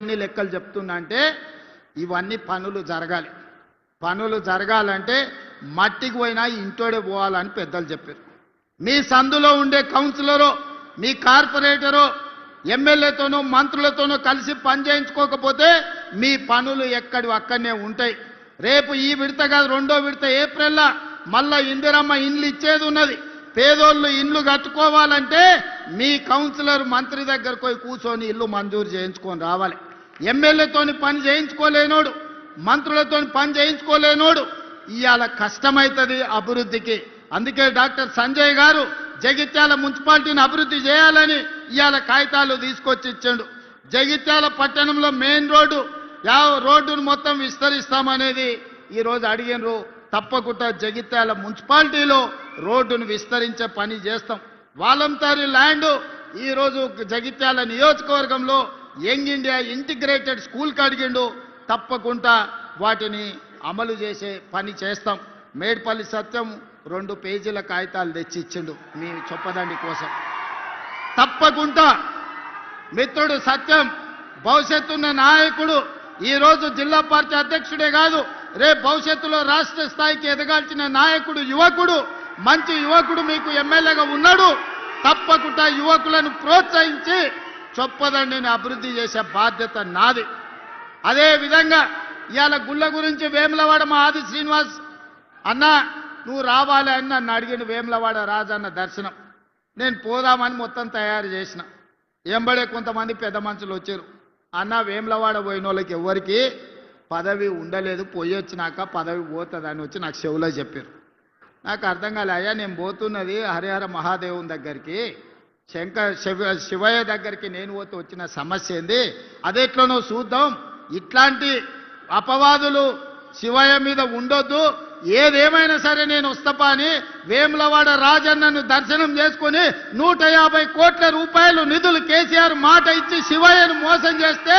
ఎన్ని లెక్కలు చెప్తున్నా అంటే ఇవన్నీ పనులు జరగాలి. పనులు జరగాలంటే మట్టికి పోయినా ఇంటోడే పోవాలని పెద్దలు చెప్పారు. మీ సందులో ఉండే కౌన్సిలరో మీ కార్పొరేటరో ఎమ్మెల్యేతోనో మంత్రులతోనో కలిసి పని చేయించుకోకపోతే మీ పనులు ఎక్కడి అక్కడనే ఉంటాయి. రేపు ఈ విడత కాదు, రెండో విడత ఏప్రిల్లో మళ్ళా ఇందిరమ్మ ఇండ్లు ఇచ్చేది ఉన్నది. పేదోళ్ళు ఇండ్లు కట్టుకోవాలంటే మీ కౌన్సిలర్ మంత్రి దగ్గరకు పోయి కూర్చొని ఇల్లు మంజూరు చేయించుకొని రావాలి. ఎమ్మెల్యేతోని పని చేయించుకోలేనోడు, మంత్రులతో పని చేయించుకోలేనోడు ఇవాళ కష్టమవుతుంది అభివృద్ధికి. అందుకే డాక్టర్ సంజయ్ గారు జగిత్యాల మున్సిపాలిటీని అభివృద్ధి చేయాలని ఇవాళ కాగితాలు తీసుకొచ్చి ఇచ్చాడు. జగిత్యాల పట్టణంలో మెయిన్ రోడ్డును మొత్తం విస్తరిస్తామనేది ఈరోజు అడిగినరు. తప్పకుండా జగిత్యాల మున్సిపాలిటీలో రోడ్డును విస్తరించే పని చేస్తాం. వాలంటరీ ల్యాండ్ ఈరోజు జగిత్యాల నియోజకవర్గంలో యంగ్ ఇండియా ఇంటిగ్రేటెడ్ స్కూల్కి అడిగిండు. తప్పకుండా వాటిని అమలు చేసే పని చేస్తాం. మేడ్పల్లి సత్యం 2 పేజీల కాగితాలు తెచ్చి ఇచ్చిండు మీ చొప్పదండి కోసం. తప్పకుండా మిత్రుడు సత్యం భవిష్యత్తున్న నాయకుడు, ఈరోజు జిల్లా పార్టీ అధ్యక్షుడే కాదు, రేపు భవిష్యత్తులో రాష్ట్ర స్థాయికి ఎదగాల్సిన నాయకుడు, యువకుడు, మంచి యువకుడు మీకు ఎమ్మెల్యేగా ఉన్నాడు. తప్పకుండా యువకులను ప్రోత్సహించి చొప్పదండిని అభివృద్ధి చేసే బాధ్యత నాది. అదే విధంగా ఇవాళ గుళ్ళ గురించి వేములవాడ మా ఆది శ్రీనివాస్ అన్న నువ్వు రావాలి అని నన్ను అడిగిన. వేములవాడ రాజన్న దర్శనం నేను పోదామని మొత్తం తయారు చేసిన. ఎంబడే కొంతమంది పెద్ద మనుషులు వచ్చారు. అన్న వేములవాడ పోయిన వాళ్ళకి ఎవరికి పదవి ఉండలేదు, పోయి వచ్చినాక పదవి పోతుందని వచ్చి నాకు చెవులో చెప్పారు. నాకు అర్థం కాలే. అయ్యా నేను పోతున్నది హరిహర మహాదేవుని దగ్గరికి, శివయ్య దగ్గరికి నేను పోతే వచ్చిన సమస్య ఏంది, అదెట్లనో చూద్దాం. ఇట్లాంటి అపవాదులు శివయ్య మీద ఉండొద్దు, ఏదేమైనా సరే నేను వస్తపా అని వేములవాడ రాజన్నను దర్శనం చేసుకుని 150 కోట్ల రూపాయలు నిధులు కేసీఆర్ మాట ఇచ్చి శివయ్యను మోసం చేస్తే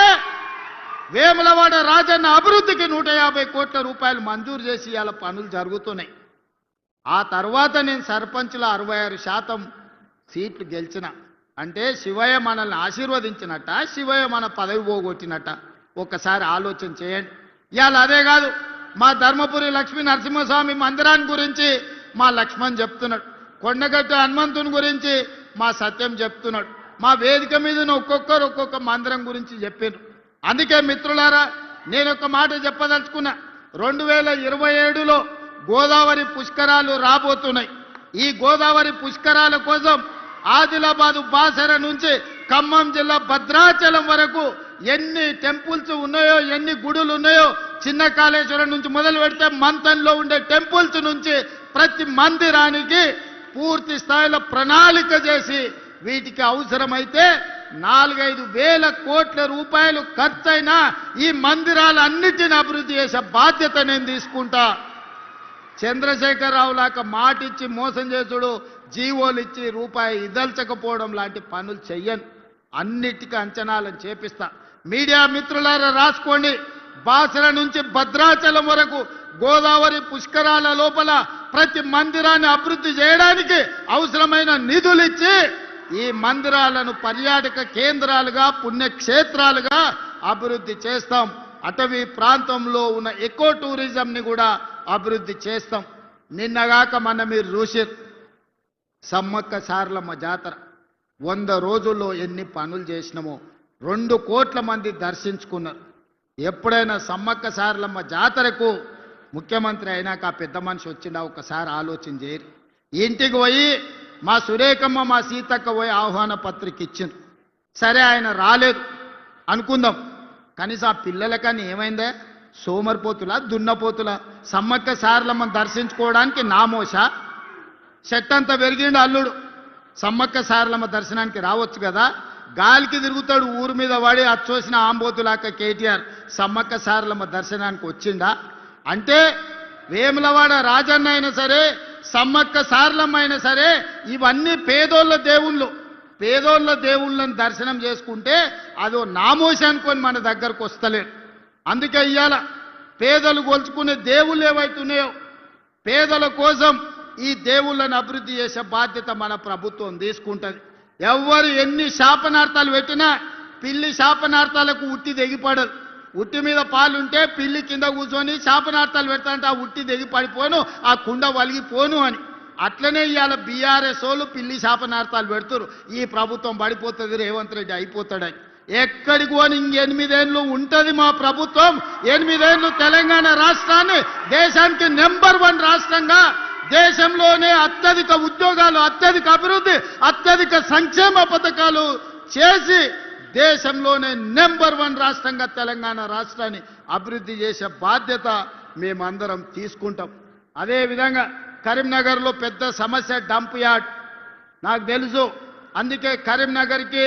వేములవాడ రాజన్న అభివృద్ధికి 150 కోట్ల రూపాయలు మంజూరు చేసి ఇవాళ పనులు జరుగుతున్నాయి. ఆ తర్వాత నేను సర్పంచ్లో 66% సీట్లు గెలిచిన అంటే శివయ్య మనల్ని ఆశీర్వదించినట్ట, శివయ్య మన పదవి పోగొట్టినట్ట ఒక్కసారి ఆలోచన చేయండి. ఇవాళ అదే కాదు, మా ధర్మపురి లక్ష్మీ నరసింహస్వామి మందిరాన్ని గురించి మా లక్ష్మణ్ చెప్తున్నాడు, కొండగట్టు హనుమంతుని గురించి మా సత్యం చెప్తున్నాడు, మా వేదిక మీద ఒక్కొక్కరు ఒక్కొక్క మందిరం గురించి చెప్పారు. అందుకే మిత్రులారా నేను ఒక మాట చెప్పదలుచుకున్నా. 2027లో గోదావరి పుష్కరాలు రాబోతున్నాయి. ఈ గోదావరి పుష్కరాల కోసం ఆదిలాబాదు బాసర నుంచి ఖమ్మం జిల్లా భద్రాచలం వరకు ఎన్ని టెంపుల్స్ ఉన్నాయో, ఎన్ని గుడులు ఉన్నాయో, చిన్న కాళేశ్వరం నుంచి మొదలు పెడితే మంతంలో ఉండే టెంపుల్స్ నుంచి ప్రతి మందిరానికి పూర్తి స్థాయిలో ప్రణాళిక చేసి వీటికి అవసరమైతే 4-5 వేల కోట్ల రూపాయలు ఖర్చైనా ఈ మందిరాలన్నిటిని అభివృద్ధి చేసే బాధ్యత నేను తీసుకుంటా. చంద్రశేఖరరావు లాగా మాటిచ్చి మోసం చేసుడు, జీవోలు ఇచ్చి రూపాయి ఇదల్చకపోవడం లాంటి పనులు చెయ్యను. అన్నిటికీ అంచనాలను చేపిస్తా. మీడియా మిత్రులారా రాసుకోండి. బాసర నుంచి భద్రాచలం వరకు గోదావరి పుష్కరాల లోపల ప్రతి మందిరాన్ని అభివృద్ధి చేయడానికి అవసరమైన నిధులు ఇచ్చి ఈ మందిరాలను పర్యాటక కేంద్రాలుగా, పుణ్యక్షేత్రాలుగా అభివృద్ధి చేస్తాం. అటవీ ప్రాంతంలో ఉన్న ఎకో టూరిజంని కూడా అభివృద్ధి చేస్తాం. నిన్నగాక మన మీరు చూసారు సమ్మక్క సారలమ్మ జాతర 100 రోజుల్లో ఎన్ని పనులు చేసినామో 2 కోట్ల మంది దర్శించుకున్నారు. ఎప్పుడైనా సమ్మక్క సారలమ్మ జాతరకు ముఖ్యమంత్రి అయినాక ఆ పెద్ద మనిషి వచ్చిందా ఒకసారి ఆలోచన చేయరు. ఇంటికి పోయి మా సురేఖమ్మ, మా సీతక్క పోయి ఆహ్వాన పత్రిక ఇచ్చింది. సరే ఆయన రాలేదు అనుకుందాం, కనీసం ఆ పిల్లలకని ఏమైందే, సోమరిపోతులా దున్నపోతులా? సమ్మక్క సారలమ్మను దర్శించుకోవడానికి నామోషా? చెట్టంతా పెరిగిండు అల్లుడు, సమ్మక్క సారలమ్మ దర్శనానికి రావచ్చు కదా. గాలికి తిరుగుతాడు ఊరు మీద వాడి అచ్చోసిన ఆంబోతులాక కేటీఆర్ సమ్మక్క సారలమ్మ దర్శనానికి వచ్చిందా? అంటే వేములవాడ రాజన్న అయినా సరే, సమ్మక్క సారలమ్మ అయినా సరే, ఇవన్నీ పేదోళ్ళ దేవుళ్ళు. పేదోళ్ళ దేవుళ్ళని దర్శనం చేసుకుంటే అదో నామోషి అనుకొని మన దగ్గరకు వస్తలేరు. అందుకే ఇవాళ పేదలు కొలుచుకునే దేవుళ్ళు ఏవైతున్నాయో పేదల కోసం ఈ దేవుళ్ళను అభివృద్ధి చేసే బాధ్యత మన ప్రభుత్వం తీసుకుంటుంది. ఎవరు ఎన్ని శాపనార్థాలు పెట్టినా పిల్లి శాపనార్థాలకు ఉట్టి తెగిపడదు. ఉట్టి మీద పాలుంటే పిల్లి కింద కూర్చొని శాపనార్థాలు పెడతాంటే ఆ ఉట్టి తెగిపడిపోను, ఆ కుండ వలిగిపోను అని. అట్లనే ఇవాళ బీఆర్ఎస్ వాళ్ళు పిల్లి శాపనార్థాలు పెడుతురు. ఈ ప్రభుత్వం పడిపోతుంది, రేవంత్ రెడ్డి అయిపోతాడని. ఎక్కడికి పోని 8 ఏళ్ళు ఉంటుంది మా ప్రభుత్వం. 8 ఏళ్ళు తెలంగాణ రాష్ట్రాన్ని దేశానికి నెంబర్ 1 రాష్ట్రంగా, దేశంలోనే అత్యధిక ఉద్యోగాలు, అత్యధిక అభివృద్ధి, అత్యధిక సంక్షేమ పథకాలు చేసి దేశంలోనే నెంబర్ 1 రాష్ట్రంగా తెలంగాణ రాష్ట్రాన్ని అభివృద్ధి చేసే బాధ్యత మేమందరం తీసుకుంటాం. అదేవిధంగా కరీంనగర్లో పెద్ద సమస్య డంప్ యార్డ్ నాకు తెలుసు. అందుకే కరీంనగర్కి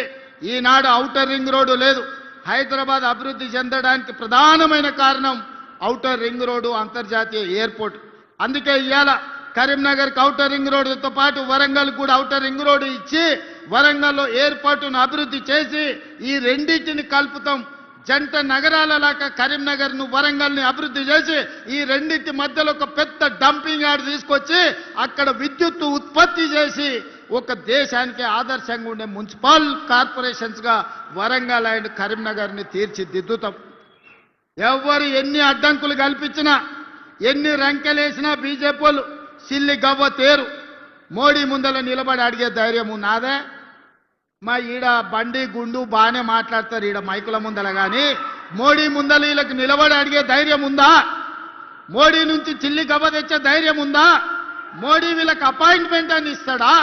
ఈనాడు ఔటర్ రింగ్ రోడ్డు లేదు. హైదరాబాద్ అభివృద్ధి చెందడానికి ప్రధానమైన కారణం ఔటర్ రింగ్ రోడ్డు, అంతర్జాతీయ ఎయిర్పోర్ట్. అందుకే ఇవాళ కరీంనగర్కి ఔటర్ రింగ్ రోడ్డుతో పాటు వరంగల్ కూడా ఔటర్ రింగ్ రోడ్డు ఇచ్చి వరంగల్లో ఎయిర్పోర్టును అభివృద్ధి చేసి ఈ రెండింటిని కలుపుతాం. జంట నగరాలలాగా కరీంనగర్ను వరంగల్ని అభివృద్ధి చేసి ఈ రెండింటి మధ్యలో ఒక పెద్ద డంపింగ్ యార్డ్ తీసుకొచ్చి అక్కడ విద్యుత్తు ఉత్పత్తి చేసి ఒక దేశానికి ఆదర్శంగా ఉండే మున్సిపల్ కార్పొరేషన్స్గా వరంగల్ అండ్ కరీంనగర్ని తీర్చిదిద్దుతాం. ఎవరు ఎన్ని అడ్డంకులు కల్పించినా, ఎన్ని రంకెలేసినా బీజేపీ వాళ్ళు సిల్లి గవ్వ తేరు. మోడీ ముందల నిలబడి అడిగే ధైర్యం నాదే. మా ఈడ బండి గుండు బాగానే మాట్లాడతారు ఈడ మైకుల ముందల, కానీ మోడీ ముందల వీళ్ళకి నిలబడి అడిగే ధైర్యం ఉందా? మోడీ నుంచి చిల్లి గవ్వ తెచ్చే ధైర్యం ఉందా? మోడీ వీళ్ళకి అపాయింట్మెంట్ అని ఇస్తాడా?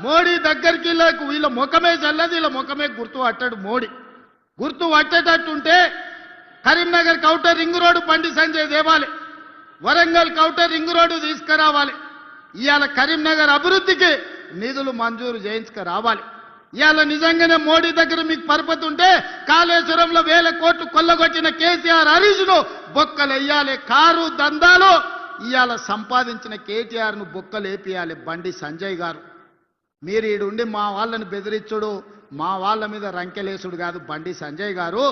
మోడీ దగ్గరికి వీళ్ళ ముఖమే చల్లదు, వీళ్ళ ముఖమే గుర్తు పట్టాడు. మోడీ గుర్తు పట్టేటట్టుంటే Karimnagar outer ring road Bandi Sanjay దేవాలి, వరంగల్ ఔటర్ రింగ్ రోడ్డు తీసుకురావాలి. ఇవాళ కరీంనగర్ అభివృద్ధికి నిధులు మంజూరు చేయించుకురావాలి. ఇవాళ నిజంగానే మోడీ దగ్గర మీకు పరపతి ఉంటే కాళేశ్వరంలో 1000 కోట్లు కొల్లగొట్టిన కేసీఆర్ హరీష్ను బొక్కలేయాలి. కారు దందాలు ఇవాళ సంపాదించిన కేటీఆర్ను బొక్కలేపియాలి బండి సంజయ్ గారు. మీరు ఈడుండి మా వాళ్ళని బెదిరించుడు, మా వాళ్ళ మీద రంకెలేసుడు కాదు బండి సంజయ్ గారు.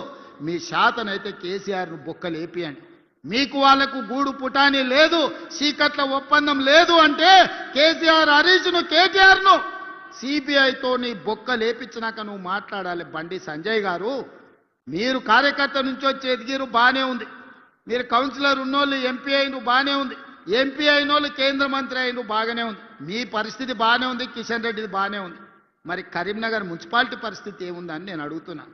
మీ శాతనైతే కేసీఆర్ను బొక్కలేపియండి. మీకు వాళ్లకు గూడు పుటాని లేదు, చీకట్ల ఒప్పందం లేదు అంటే కేసీఆర్ హరీష్ను, కేటీఆర్ను సిబిఐతో నీ బొక్క లేపించినాక నువ్వు మాట్లాడాలి బండి సంజయ్ గారు. మీరు కార్యకర్త నుంచి వచ్చి ఎదిగిరు బాగానే ఉంది, మీరు కౌన్సిలర్ ఉన్నోళ్ళు ఎంపీ అయిన బాగానే ఉంది, ఎంపీ అయినోళ్ళు కేంద్ర మంత్రి అయిన బాగానే ఉంది, మీ పరిస్థితి బాగానే ఉంది, కిషన్ రెడ్డిది బాగానే ఉంది. మరి కరీంనగర్ మున్సిపాలిటీ పరిస్థితి ఏముందని నేను అడుగుతున్నా.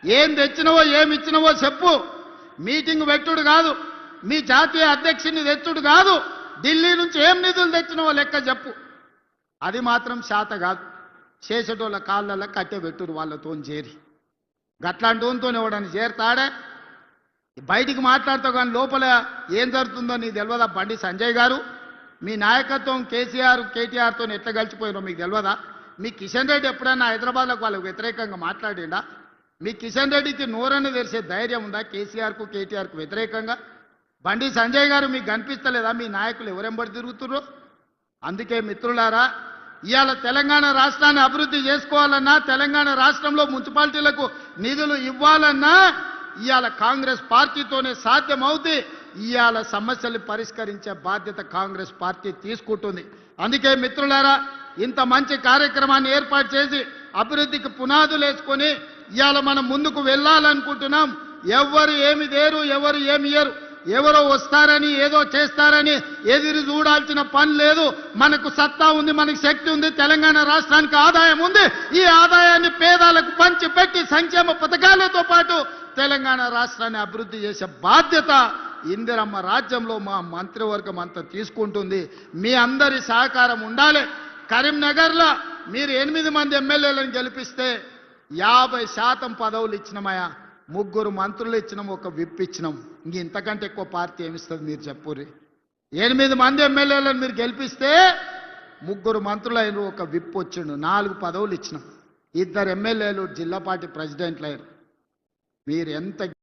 ఏం తెచ్చినవో ఏమి ఇచ్చినవో చెప్పు. మీటింగ్ పెట్టుడు కాదు, మీ జాతీయ అధ్యక్షుని తెచ్చుడు కాదు, ఢిల్లీ నుంచి ఏం నిధులు తెచ్చినవో లెక్క చెప్పు. అది మాత్రం శాత కాదు. చేసేటోళ్ళ కాళ్ళల్లో కట్టె పెట్టురు వాళ్ళతో చేరి. గట్లాంటి వాళ్ళతో ఎవడని చేరుతాడే? బయటికి మాట్లాడుతావు కానీ లోపల ఏం జరుగుతుందో నీకు తెలియదా బండి సంజయ్ గారు? మీ నాయకత్వం కేసీఆర్ కేటీఆర్తో ఎట్లా కలిసిపోయినో మీకు తెలియదా? మీ కిషన్ రెడ్డి ఎప్పుడైనా హైదరాబాద్లోకి వాళ్ళకు వ్యతిరేకంగా మాట్లాడిండా? మీ కిషన్ రెడ్డికి నోరని తెరిసే ధైర్యం ఉందా కేసీఆర్కు కేటీఆర్కు వ్యతిరేకంగా? బండి సంజయ్ గారు మీకు కనిపిస్తలేదా మీ నాయకులు ఎవరెంబడి తిరుగుతుర్రో? అందుకే మిత్రులారా, ఇవాళ తెలంగాణ రాష్ట్రాన్ని అభివృద్ధి చేసుకోవాలన్నా, తెలంగాణ రాష్ట్రంలో మున్సిపాలిటీలకు నిధులు ఇవ్వాలన్నా ఇవాళ కాంగ్రెస్ పార్టీతోనే సాధ్యమవుతుంది. ఇవాళ సమస్యలు పరిష్కరించే బాధ్యత కాంగ్రెస్ పార్టీ తీసుకుంటుంది. అందుకే మిత్రులారా, ఇంత మంచి కార్యక్రమాన్ని ఏర్పాటు చేసి అభివృద్ధికి పునాదులు వేసుకొని ఇవాళ మనం ముందుకు వెళ్ళాలనుకుంటున్నాం. ఎవరు ఏమి దేరు, ఎవరు ఏమి ఇయ్యరు, ఎవరో వస్తారని ఏదో చేస్తారని ఎదురు చూడాల్సిన పని లేదు. మనకు సత్తా ఉంది, మనకు శక్తి ఉంది, తెలంగాణ రాష్ట్రానికి ఆదాయం ఉంది. ఈ ఆదాయాన్ని పేదలకు పంచి పెట్టి సంక్షేమ పథకాలతో పాటు తెలంగాణ రాష్ట్రాన్ని అభివృద్ధి చేసే బాధ్యత ఇందిరమ్మ రాజ్యంలో మా మంత్రివర్గం అంతా తీసుకుంటుంది. మీ అందరి సహకారం ఉండాలి. కరీంనగర్లో మీరు 8 మంది ఎమ్మెల్యేలను గెలిపిస్తే 50% పదవులు ఇచ్చినామయ్యా. 3 మంత్రులు ఇచ్చినాం, ఒక విప్ ఇచ్చినాం. ఇంతకంటే ఎక్కువ పార్టీ ఏమిస్తుంది మీరు చెప్పుర్రి? 8 మంది ఎమ్మెల్యేలను మీరు గెలిపిస్తే 3 మంత్రులు అయిన, ఒక విప్ వచ్చిండు, 4 పదవులు ఇచ్చినాం. 2 ఎమ్మెల్యేలు జిల్లా పార్టీ ప్రెసిడెంట్లు అయ్యారు. మీరు ఎంత